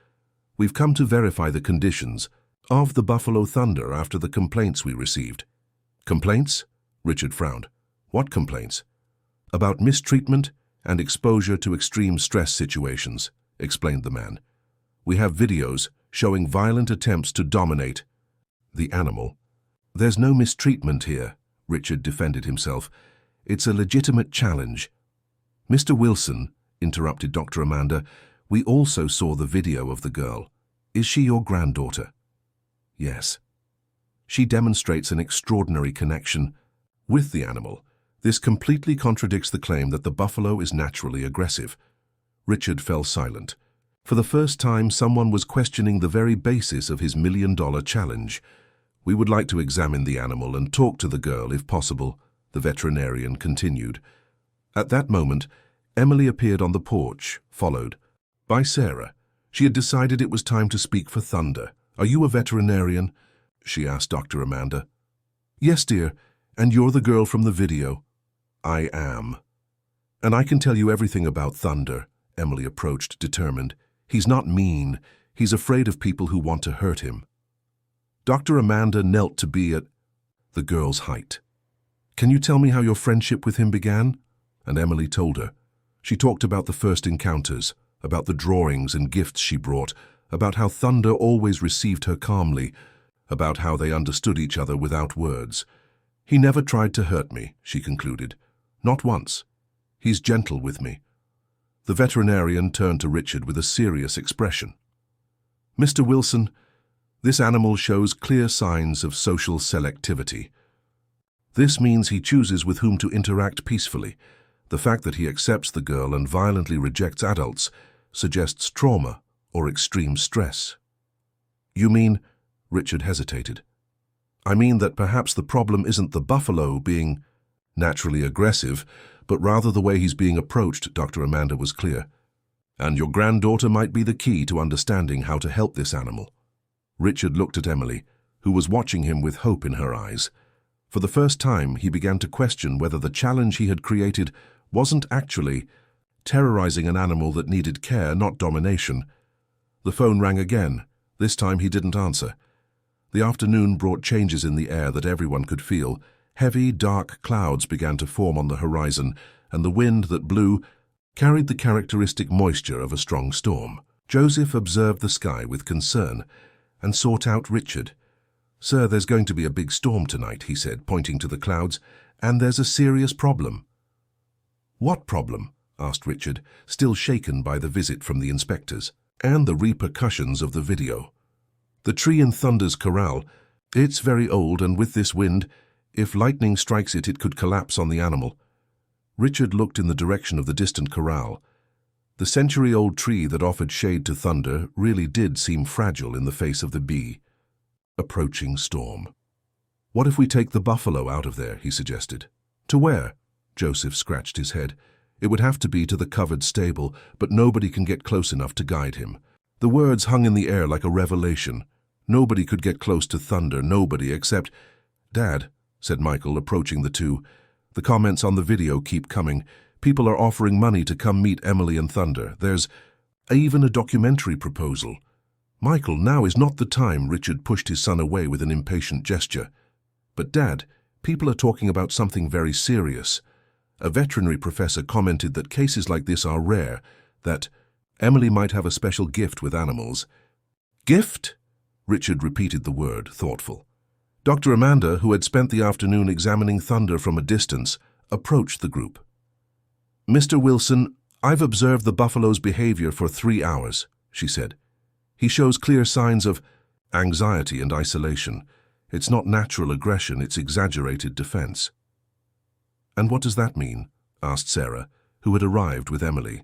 We've come to verify the conditions of the Buffalo Thunder after the complaints we received." "Complaints?" Richard frowned. "What complaints?" "About mistreatment and exposure to extreme stress situations," explained the man. "We have videos showing violent attempts to dominate the animal." "There's no mistreatment here," Richard defended himself. "It's a legitimate challenge." "Mr. Wilson," interrupted Dr. Amanda, "we also saw the video of the girl. Is she your granddaughter?" "Yes." "She demonstrates an extraordinary connection with the animal. This completely contradicts the claim that the buffalo is naturally aggressive." Richard fell silent. For the first time, someone was questioning the very basis of his $1 million challenge. "We would like to examine the animal and talk to the girl, if possible," the veterinarian continued. At that moment, Emily appeared on the porch, followed by Sarah. She had decided it was time to speak for Thunder. "Are you a veterinarian?" she asked Dr. Amanda. "Yes, dear. And you're the girl from the video?" "I am." "And I can tell you everything about Thunder," Emily approached, determined. "He's not mean. He's afraid of people who want to hurt him." Dr. Amanda knelt to be at the girl's height. "Can you tell me how your friendship with him began?" And Emily told her. She talked about the first encounters, about the drawings and gifts she brought, about how Thunder always received her calmly, about how they understood each other without words. "He never tried to hurt me," she concluded. "Not once. He's gentle with me." The veterinarian turned to Richard with a serious expression. "Mr. Wilson, this animal shows clear signs of social selectivity. This means he chooses with whom to interact peacefully. The fact that he accepts the girl and violently rejects adults suggests trauma or extreme stress." "You mean—" Richard hesitated. "I mean that perhaps the problem isn't the buffalo being naturally aggressive, but rather the way he's being approached," Dr. Amanda was clear. "And your granddaughter might be the key to understanding how to help this animal." Richard looked at Emily, who was watching him with hope in her eyes. For the first time, he began to question whether the challenge he had created wasn't actually terrorizing an animal that needed care, not domination. The phone rang again. This time he didn't answer. The afternoon brought changes in the air that everyone could feel. Heavy, dark clouds began to form on the horizon, and the wind that blew carried the characteristic moisture of a strong storm. Joseph observed the sky with concern and sought out Richard. "Sir, there's going to be a big storm tonight," he said, pointing to the clouds, "and there's a serious problem." "What problem?" asked Richard, still shaken by the visit from the inspectors, and the repercussions of the video. "The tree in Thunder's corral. It's very old, and with this wind, if lightning strikes it, it could collapse on the animal." Richard looked in the direction of the distant corral. The century-old tree that offered shade to Thunder really did seem fragile in the face of the bee. Approaching storm. "What if we take the buffalo out of there?" he suggested. "To where?" Joseph scratched his head. "It would have to be to the covered stable, but nobody can get close enough to guide him." The words hung in the air like a revelation. Nobody could get close to Thunder, nobody except— "Dad," said Michael, approaching the two. "The comments on the video keep coming. People are offering money to come meet Emily and Thunder. There's even a documentary proposal." "Michael, now is not the time," Richard pushed his son away with an impatient gesture. "But Dad, people are talking about something very serious. A veterinary professor commented that cases like this are rare, that Emily might have a special gift with animals." "Gift?" Richard repeated the word, thoughtful. Dr. Amanda, who had spent the afternoon examining Thunder from a distance, approached the group. "Mr. Wilson, I've observed the buffalo's behavior for 3 hours," she said. "He shows clear signs of anxiety and isolation. It's not natural aggression, it's exaggerated defense." "And what does that mean?" asked Sarah, who had arrived with Emily.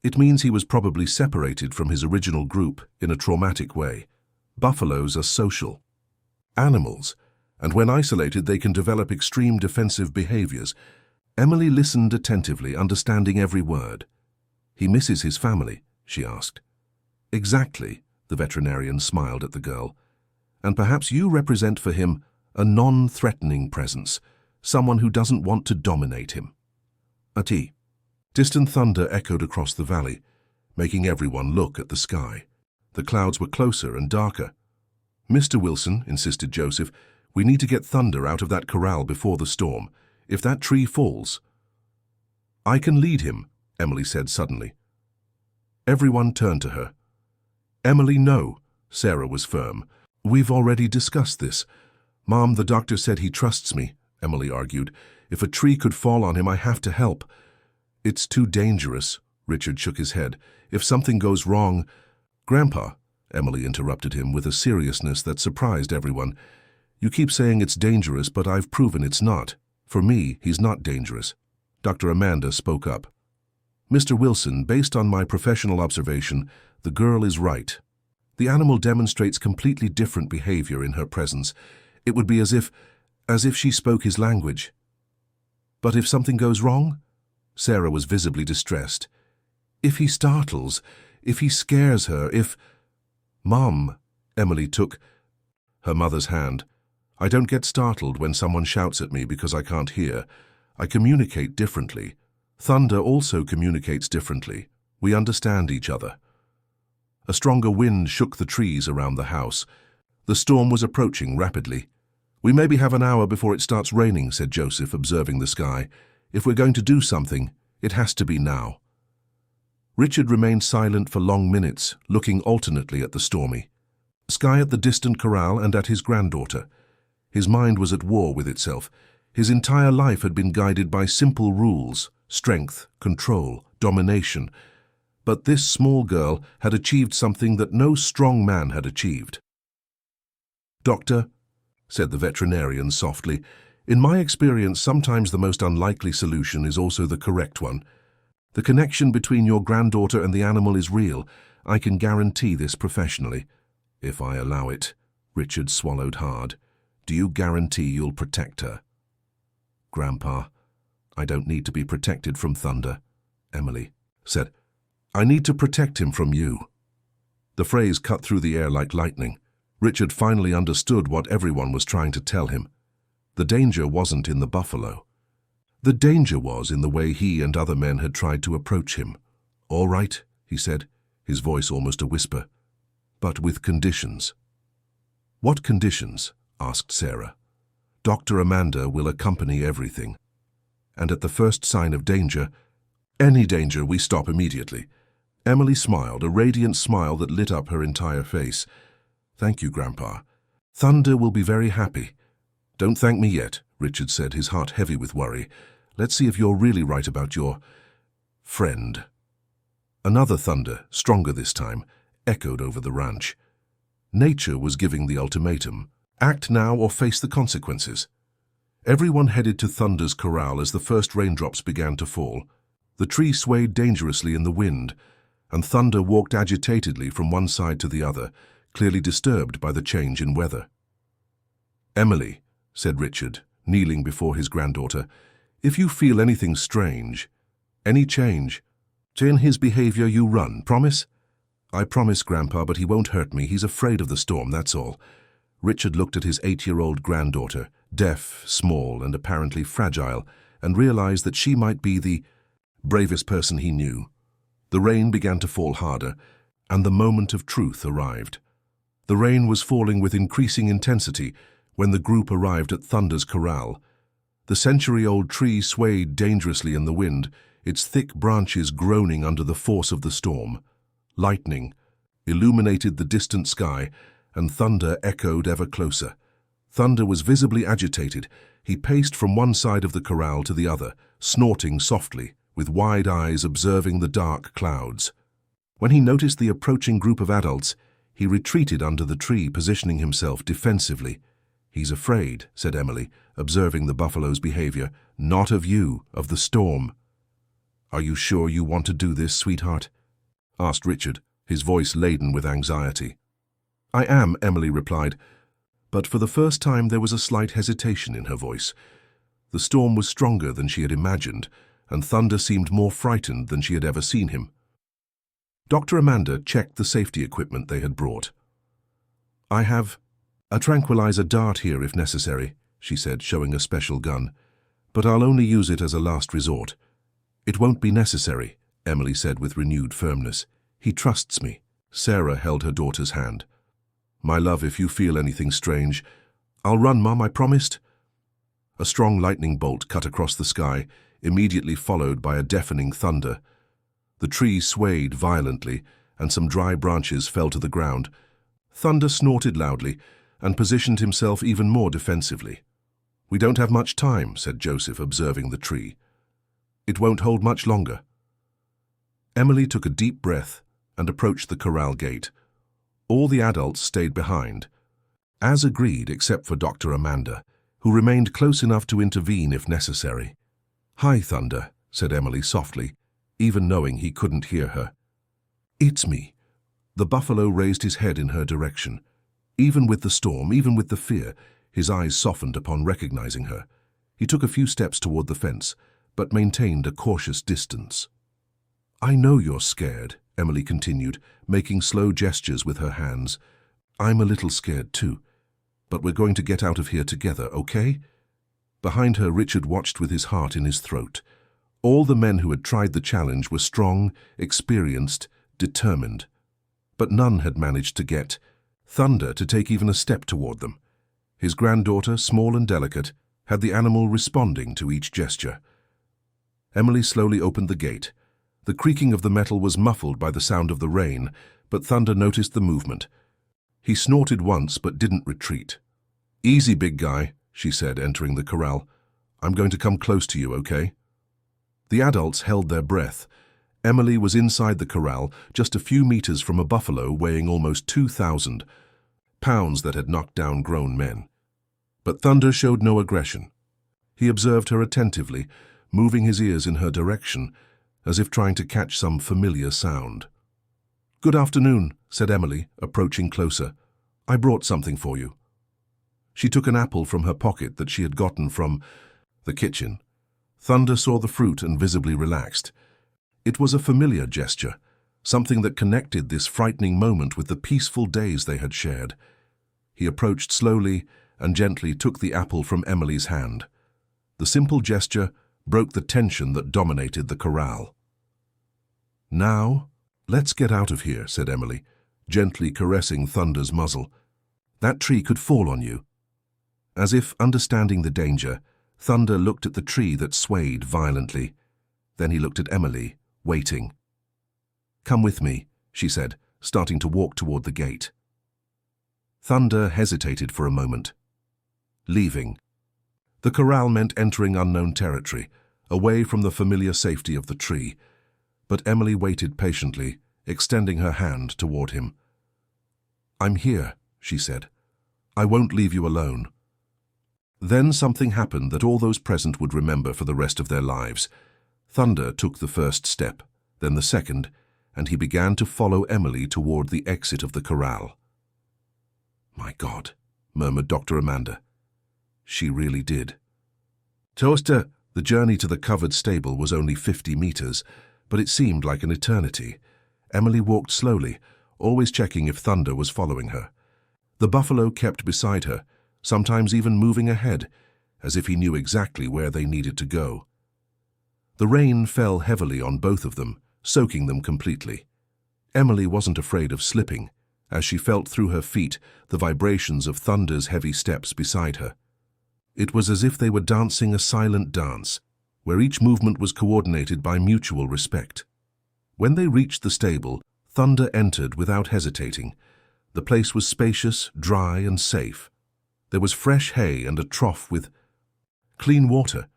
"It means he was probably separated from his original group in a traumatic way. Buffaloes are social animals, and when isolated they can develop extreme defensive behaviors." Emily listened attentively, understanding every word. "He misses his family?" she asked. "Exactly," the veterinarian smiled at the girl. "And perhaps you represent for him a non-threatening presence, someone who doesn't want to dominate him." "Ati." Distant thunder echoed across the valley, making everyone look at the sky. The clouds were closer and darker. "Mr. Wilson," insisted Joseph, "we need to get Thunder out of that corral before the storm. If that tree falls—" "I can lead him," Emily said suddenly. Everyone turned to her. "Emily, no," Sarah was firm. "We've already discussed this." "Mom, the doctor said he trusts me," Emily argued. "If a tree could fall on him, I have to help." "It's too dangerous," Richard shook his head. "If something goes wrong—" "Grandpa," Emily interrupted him with a seriousness that surprised everyone. "You keep saying it's dangerous, but I've proven it's not. For me, he's not dangerous." Dr. Amanda spoke up. "Mr. Wilson, based on my professional observation, the girl is right. The animal demonstrates completely different behavior in her presence. It would be as if she spoke his language." "But if something goes wrong?" Sarah was visibly distressed. "If he startles, if he scares her, if—" "Mom," Emily took her mother's hand. "I don't get startled when someone shouts at me because I can't hear. I communicate differently. Thunder also communicates differently. We understand each other." A stronger wind shook the trees around the house. The storm was approaching rapidly. "We maybe have an hour before it starts raining," said Joseph, observing the sky. "If we're going to do something, it has to be now." Richard remained silent for long minutes, looking alternately at the stormy sky, at the distant corral, and at his granddaughter. His mind was at war with itself. His entire life had been guided by simple rules: strength, control, domination. But this small girl had achieved something that no strong man had achieved. "Doctor," said the veterinarian softly, "in my experience, sometimes the most unlikely solution is also the correct one. The connection between your granddaughter and the animal is real. I can guarantee this professionally." "If I allow it," Richard swallowed hard. "Do you guarantee you'll protect her?" "Grandpa, I don't need to be protected from Thunder," Emily said. "I need to protect him from you." The phrase cut through the air like lightning. Richard finally understood what everyone was trying to tell him. The danger wasn't in the buffalo. The danger was in the way he and other men had tried to approach him. "All right," he said, his voice almost a whisper, "but with conditions." "What conditions?" asked Sarah. "Dr. Amanda will accompany everything. And at the first sign of danger, any danger, we stop immediately." Emily smiled, a radiant smile that lit up her entire face. "Thank you, Grandpa. Thunder will be very happy." "Don't thank me yet," Richard said, his heart heavy with worry. Let's see if you're really right about your friend. Another thunder, stronger this time, echoed over the ranch. Nature was giving the ultimatum. Act now or face the consequences. Everyone headed to Thunder's corral as the first raindrops began to fall. The tree swayed dangerously in the wind, and Thunder walked agitatedly from one side to the other, clearly disturbed by the change in weather. "Emily," said Richard, kneeling before his granddaughter, "if you feel anything strange, any change, in his behavior, you run, promise?" "I promise, Grandpa, but he won't hurt me. He's afraid of the storm, that's all." Richard looked at his 8-year-old granddaughter, deaf, small, and apparently fragile, and realized that she might be the bravest person he knew. The rain began to fall harder, and the moment of truth arrived. The rain was falling with increasing intensity when the group arrived at Thunder's corral. The century-old tree swayed dangerously in the wind, its thick branches groaning under the force of the storm. Lightning illuminated the distant sky, and thunder echoed ever closer. Thunder was visibly agitated. He paced from one side of the corral to the other, snorting softly, with wide eyes observing the dark clouds. When he noticed the approaching group of adults, he retreated under the tree, positioning himself defensively. "He's afraid," said Emily, observing the buffalo's behavior. "Not of you, of the storm." "Are you sure you want to do this, sweetheart?" asked Richard, his voice laden with anxiety. "I am," Emily replied, but for the first time there was a slight hesitation in her voice. The storm was stronger than she had imagined, and Thunder seemed more frightened than she had ever seen him. Dr. Amanda checked the safety equipment they had brought. "I have a tranquilizer dart here if necessary," she said, showing a special gun, "but I'll only use it as a last resort." "It won't be necessary," Emily said with renewed firmness. "He trusts me." Sarah held her daughter's hand. "My love, if you feel anything strange—" "I'll run, Mom, I promised." A strong lightning bolt cut across the sky, immediately followed by a deafening thunder. The tree swayed violently, and some dry branches fell to the ground. Thunder snorted loudly and positioned himself even more defensively. "We don't have much time," said Joseph, observing the tree. "It won't hold much longer." Emily took a deep breath and approached the corral gate. All the adults stayed behind, as agreed except for Dr. Amanda, who remained close enough to intervene if necessary. "Hi, Thunder," said Emily softly, even knowing he couldn't hear her. "It's me." The buffalo raised his head in her direction. Even with the storm, even with the fear, his eyes softened upon recognizing her. He took a few steps toward the fence, but maintained a cautious distance. "I know you're scared," Emily continued, making slow gestures with her hands. "I'm a little scared too, but we're going to get out of here together, okay?" Behind her, Richard watched with his heart in his throat. All the men who had tried the challenge were strong, experienced, determined. But none had managed to get Thunder to take even a step toward them. His granddaughter, small and delicate, had the animal responding to each gesture. Emily slowly opened the gate. The creaking of the metal was muffled by the sound of the rain, but Thunder noticed the movement. He snorted once but didn't retreat. "Easy, big guy," she said, entering the corral. "I'm going to come close to you, okay?" The adults held their breath. Emily was inside the corral, just a few meters from a buffalo weighing almost 2,000 pounds that had knocked down grown men. But Thunder showed no aggression. He observed her attentively, moving his ears in her direction, as if trying to catch some familiar sound. "Good afternoon," said Emily, approaching closer. "I brought something for you." She took an apple from her pocket that she had gotten from the kitchen. Thunder saw the fruit and visibly relaxed. It was a familiar gesture, something that connected this frightening moment with the peaceful days they had shared. He approached slowly and gently took the apple from Emily's hand. The simple gesture broke the tension that dominated the corral. "Now, let's get out of here," said Emily, gently caressing Thunder's muzzle. "That tree could fall on you." As if understanding the danger, Thunder looked at the tree that swayed violently. Then he looked at Emily, waiting. "Come with me," she said, starting to walk toward the gate. Thunder hesitated for a moment. Leaving. The corral meant entering unknown territory, away from the familiar safety of the tree. But Emily waited patiently, extending her hand toward him. "I'm here," she said. "I won't leave you alone." Then something happened that all those present would remember for the rest of their lives. Thunder took the first step, then the second, and he began to follow Emily toward the exit of the corral. "My God," murmured Dr. Amanda. She really did. Toaster, the journey to the covered stable was only 50 meters, but it seemed like an eternity. Emily walked slowly, always checking if Thunder was following her. The buffalo kept beside her, sometimes even moving ahead, as if he knew exactly where they needed to go. The rain fell heavily on both of them, soaking them completely. Emily wasn't afraid of slipping, as she felt through her feet the vibrations of Thunder's heavy steps beside her. It was as if they were dancing a silent dance, where each movement was coordinated by mutual respect. When they reached the stable, Thunder entered without hesitating. The place was spacious, dry, and safe. There was fresh hay and a trough with clean water.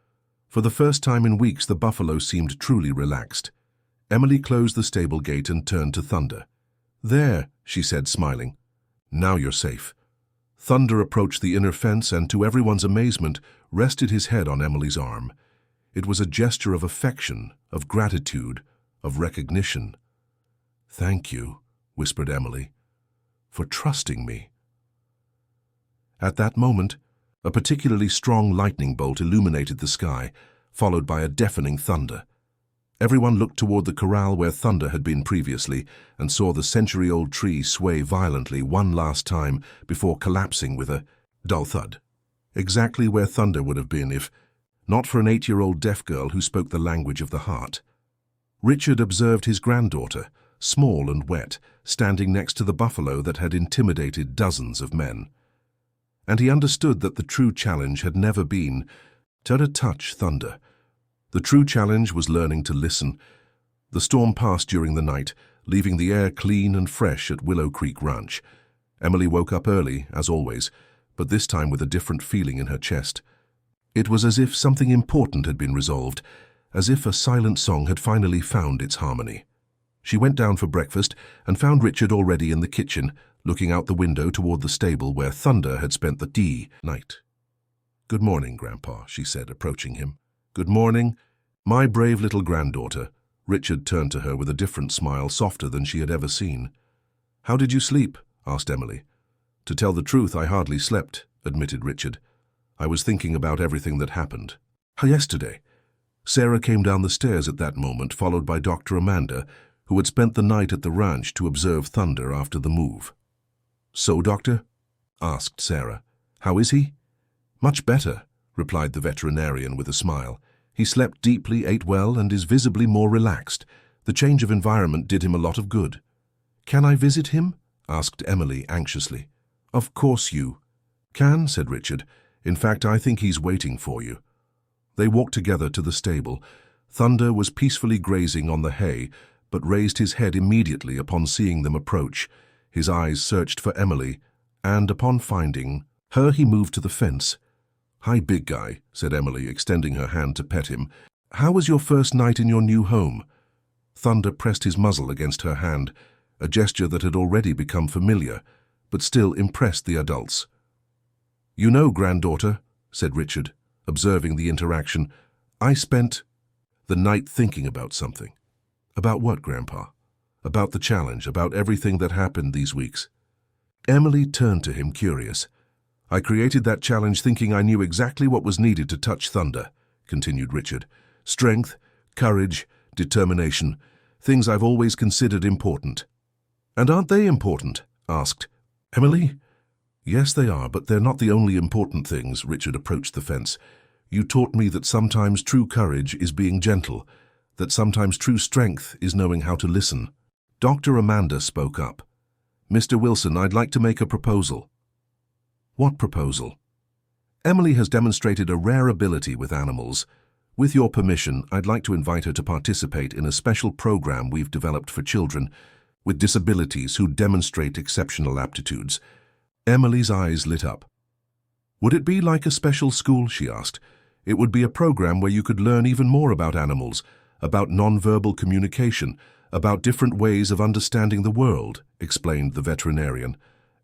For the first time in weeks, the buffalo seemed truly relaxed. Emily closed the stable gate and turned to Thunder. "There," she said, smiling. "Now you're safe." Thunder approached the inner fence and, to everyone's amazement, rested his head on Emily's arm. It was a gesture of affection, of gratitude, of recognition. "Thank you," whispered Emily, "for trusting me." At that moment, a particularly strong lightning bolt illuminated the sky, followed by a deafening thunder. Everyone looked toward the corral where Thunder had been previously and saw the century-old tree sway violently one last time before collapsing with a dull thud. Exactly where Thunder would have been if not for an 8-year-old deaf girl who spoke the language of the heart. Richard observed his granddaughter, small and wet, standing next to the buffalo that had intimidated dozens of men. And he understood that the true challenge had never been to touch Thunder. The true challenge was learning to listen. The storm passed during the night, leaving the air clean and fresh at Willow Creek Ranch. Emily woke up early, as always, but this time with a different feeling in her chest. It was as if something important had been resolved, as if a silent song had finally found its harmony. She went down for breakfast and found Richard already in the kitchen, looking out the window toward the stable where Thunder had spent the night. "Good morning, Grandpa," she said, approaching him. "Good morning, my brave little granddaughter." Richard turned to her with a different smile, softer than she had ever seen. "How did you sleep?" asked Emily. "To tell the truth, I hardly slept," admitted Richard. "I was thinking about everything that happened. Yesterday." Sarah came down the stairs at that moment, followed by Dr. Amanda, who had spent the night at the ranch to observe Thunder after the move. "So, Doctor?" asked Sarah. "How is he?" "Much better," replied the veterinarian with a smile. "He slept deeply, ate well, and is visibly more relaxed. The change of environment did him a lot of good." "Can I visit him?" asked Emily anxiously. "Of course you can," said Richard. "In fact, I think he's waiting for you." They walked together to the stable. Thunder was peacefully grazing on the hay, but raised his head immediately upon seeing them approach. His eyes searched for Emily, and upon finding her, he moved to the fence. "Hi, big guy," said Emily, extending her hand to pet him. "How was your first night in your new home?" Thunder pressed his muzzle against her hand, a gesture that had already become familiar, but still impressed the adults. "You know, granddaughter," said Richard, observing the interaction, "I spent the night thinking about something." "About what, Grandpa?" "About the challenge, about everything that happened these weeks." Emily turned to him, curious. "I created that challenge thinking I knew exactly what was needed to touch Thunder," continued Richard. "Strength, courage, determination, things I've always considered important." "And aren't they important?" asked Emily. "Yes, they are, but they're not the only important things." Richard approached the fence. "You taught me that sometimes true courage is being gentle, that sometimes true strength is knowing how to listen." Dr. Amanda spoke up. "Mr. Wilson, I'd like to make a proposal." "What proposal?" "Emily has demonstrated a rare ability with animals. With your permission, I'd like to invite her to participate in a special program we've developed for children with disabilities who demonstrate exceptional aptitudes." Emily's eyes lit up. "Would it be like a special school?" she asked. It would be a program where you could learn even more about animals, about nonverbal communication, about different ways of understanding the world, explained the veterinarian.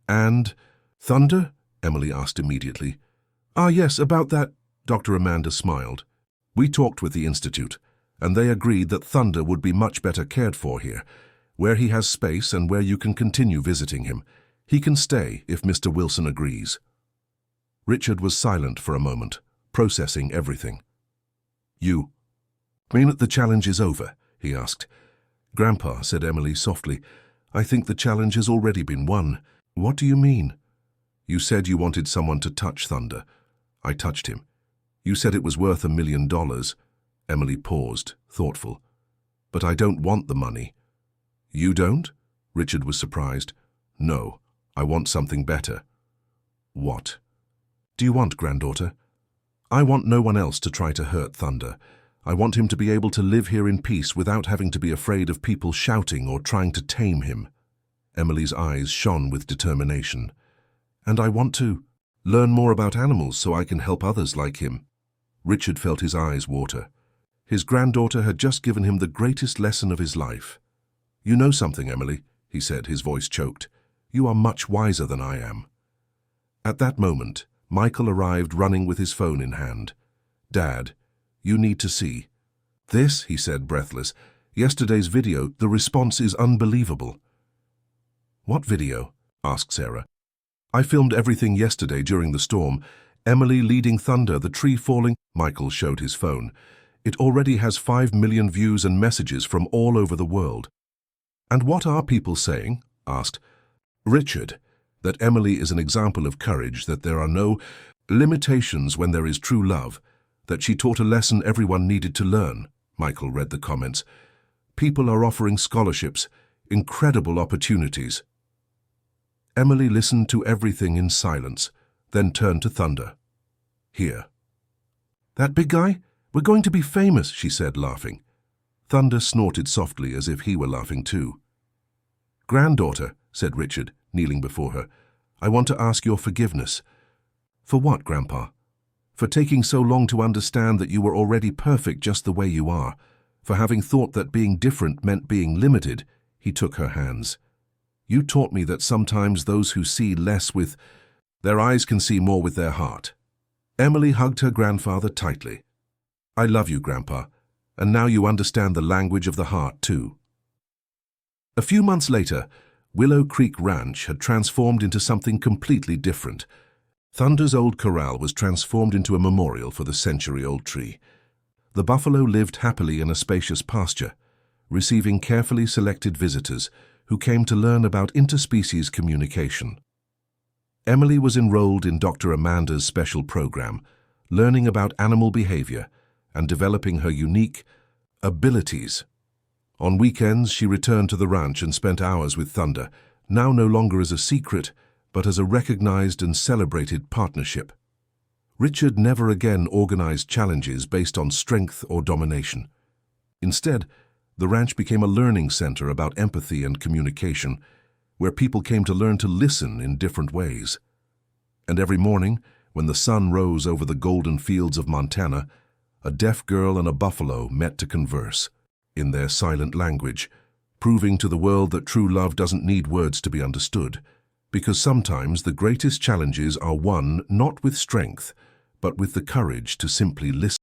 And thunder? Emily asked immediately. Ah, yes, about that, Dr. Amanda smiled. We talked with the Institute, and they agreed that Thunder would be much better cared for here, where he has space and where you can continue visiting him. He can stay if Mr. Wilson agrees. Richard was silent for a moment, processing everything. You mean that the challenge is over? He asked. Grandpa, said Emily softly, I think the challenge has already been won. What do you mean? You said you wanted someone to touch Thunder. I touched him. You said it was worth $1 million. Emily paused, thoughtful. But I don't want the money. You don't? Richard was surprised. No, I want something better. What do you want, granddaughter? I want no one else to try to hurt Thunder. I want him to be able to live here in peace without having to be afraid of people shouting or trying to tame him. Emily's eyes shone with determination. And I want to learn more about animals so I can help others like him. Richard felt his eyes water. His granddaughter had just given him the greatest lesson of his life. You know something, Emily, he said, his voice choked. You are much wiser than I am. At that moment, Michael arrived running with his phone in hand. Dad, you need to see. This, he said, breathless. Yesterday's video, the response is unbelievable. What video? Asked Sarah. I filmed everything yesterday during the storm. Emily leading Thunder, the tree falling. Michael showed his phone. It already has 5 million views and messages from all over the world. And what are people saying? Asked Richard. That Emily is an example of courage, that there are no limitations when there is true love, that she taught a lesson everyone needed to learn. Michael read the comments. People are offering scholarships, incredible opportunities. Emily listened to everything in silence, then turned to Thunder. Here. That big guy? We're going to be famous, she said, laughing. Thunder snorted softly as if he were laughing too. Granddaughter, said Richard, kneeling before her, I want to ask your forgiveness. For what, Grandpa? For taking so long to understand that you were already perfect just the way you are. For having thought that being different meant being limited. He took her hands. You taught me that sometimes those who see less with their eyes can see more with their heart. Emily hugged her grandfather tightly. I love you, Grandpa, and now you understand the language of the heart too. A few months later, Willow Creek Ranch had transformed into something completely different. Thunder's old corral was transformed into a memorial for the century-old tree. The buffalo lived happily in a spacious pasture, receiving carefully selected visitors who came to learn about interspecies communication. Emily was enrolled in Dr. Amanda's special program, learning about animal behavior and developing her unique abilities. On weekends, she returned to the ranch and spent hours with Thunder, now no longer as a secret, but as a recognized and celebrated partnership. Richard never again organized challenges based on strength or domination. Instead, the ranch became a learning center about empathy and communication, where people came to learn to listen in different ways. And every morning, when the sun rose over the golden fields of Montana, a deaf girl and a buffalo met to converse in their silent language, proving to the world that true love doesn't need words to be understood, because sometimes the greatest challenges are won not with strength, but with the courage to simply listen.